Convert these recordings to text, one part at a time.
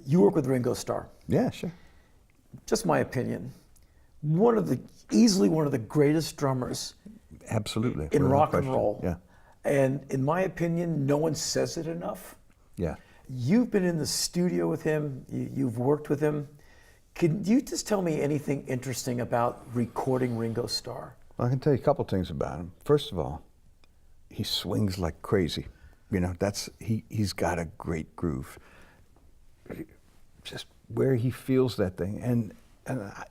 You work with Ringo Starr. Yeah, sure. Just my opinion. Easily one of the greatest drummers Absolutely. in without rock and question. roll. Yeah. And in my opinion, no one says it enough. Yeah. You've been in the studio with him. You've worked with him. Can you just tell me anything interesting about recording Ringo Starr? Well, I can tell you a couple things about him. First of all, he swings like crazy. You know, he's got a great groove. Just where he feels that thing, and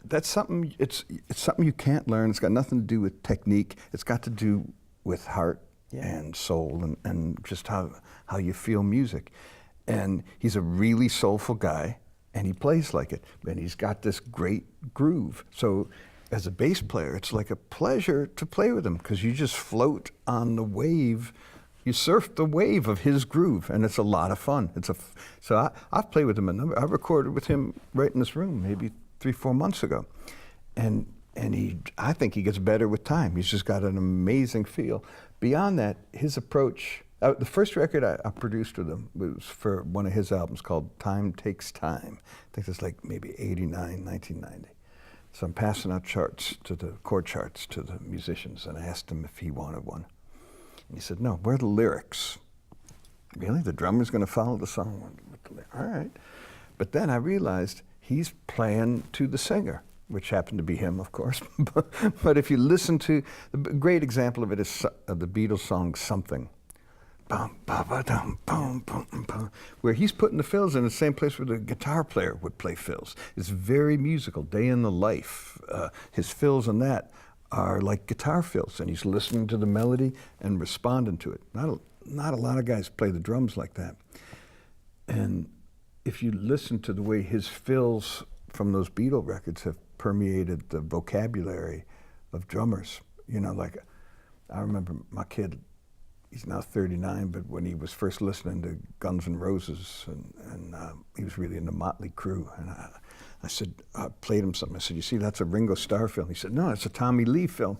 that's something. It's something you can't learn. It's got nothing to do with technique. It's got to do with heart and soul, and just how you feel music. And he's a really soulful guy, and he plays like it. And he's got this great groove. So as a bass player, it's like a pleasure to play with him because you just float on the wave. You surf the wave of his groove, and it's a lot of fun. I've played with him a number. I recorded with him right in this room maybe 3-4 months ago, and I think he gets better with time. He's just got an amazing feel. Beyond that, his approach. The first record I produced with him was for one of his albums called "Time Takes Time." I think it's like maybe '89, 1990. So I'm passing out chord charts to the musicians, and I asked him if he wanted one. And he said, "No, where are the lyrics?" Really? The drummer's going to follow the song? All right. But then I realized he's playing to the singer, which happened to be him, of course. But if you listen to, a great example of it is the Beatles song "Something," bum, ba, ba, dum, bum, bum, bum, where he's putting the fills in the same place where the guitar player would play fills. It's very musical, day in the life. His fills in that are like guitar fills, and he's listening to the melody and responding to it. Not a lot of guys play the drums like that. And if you listen to the way his fills from those Beatle records have permeated the vocabulary of drummers, you know, like I remember my kid, he's now 39, but when he was first listening to Guns N' Roses, and he was really into Motley Crue, and I said, I played him something. I said, "You see, that's a Ringo Starr film." He said, "No, it's a Tommy Lee film."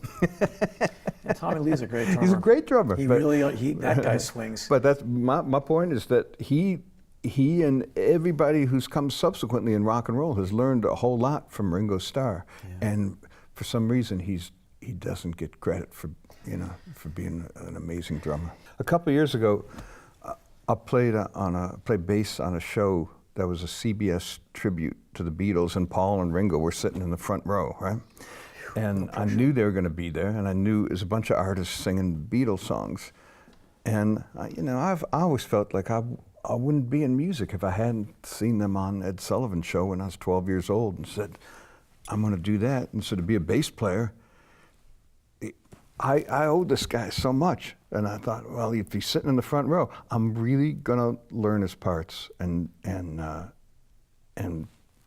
Yeah, Tommy Lee's a great drummer. He's a great drummer. That guy swings. But that's my point is that he and everybody who's come subsequently in rock and roll has learned a whole lot from Ringo Starr, and for some reason he doesn't get credit for being an amazing drummer. A couple of years ago, I played bass on a show that was a CBS tribute to the Beatles, and Paul and Ringo were sitting in the front row, right? And I knew they were going to be there, and I knew it was a bunch of artists singing Beatles songs. And I always felt like I wouldn't be in music if I hadn't seen them on Ed Sullivan's show when I was 12 years old, and said, "I'm going to do that." And so to be a bass player, I owe this guy so much. And I thought, well, if he's sitting in the front row, I'm really going to learn his parts, and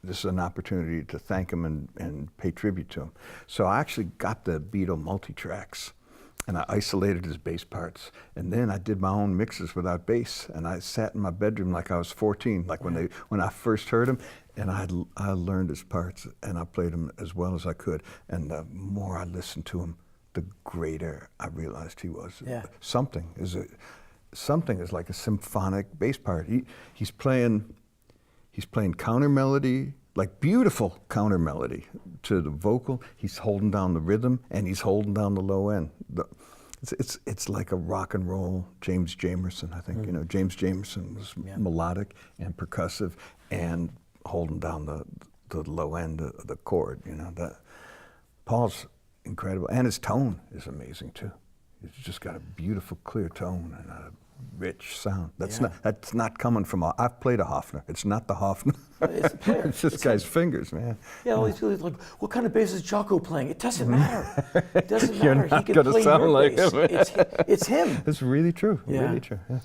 this is an opportunity to thank him and pay tribute to him. So I actually got the Beatle multi-tracks, and I isolated his bass parts. And then I did my own mixes without bass, and I sat in my bedroom like I was 14, like when I first heard him, and I learned his parts, and I played them as well as I could. And the more I listened to him, the greater I realized he was. Yeah. Something is like a symphonic bass part. He's playing counter melody, like beautiful counter melody to the vocal. He's holding down the rhythm, and he's holding down the low end. It's like a rock and roll James Jamerson, I think. James Jamerson was melodic and percussive and holding down the low end of the chord. Paul's incredible, and his tone is amazing too. He's just got a beautiful, clear tone and a rich sound. That's not coming from I've played a Hofner. It's not the Hofner. It's a player. It's this guy's fingers, man. Yeah, all these people are like, "What kind of bass is Jocko playing?" It doesn't matter. It doesn't matter. You're not He can gonna play sound your like bass. him. It's him. It's really true. Yeah. Really true. Yeah.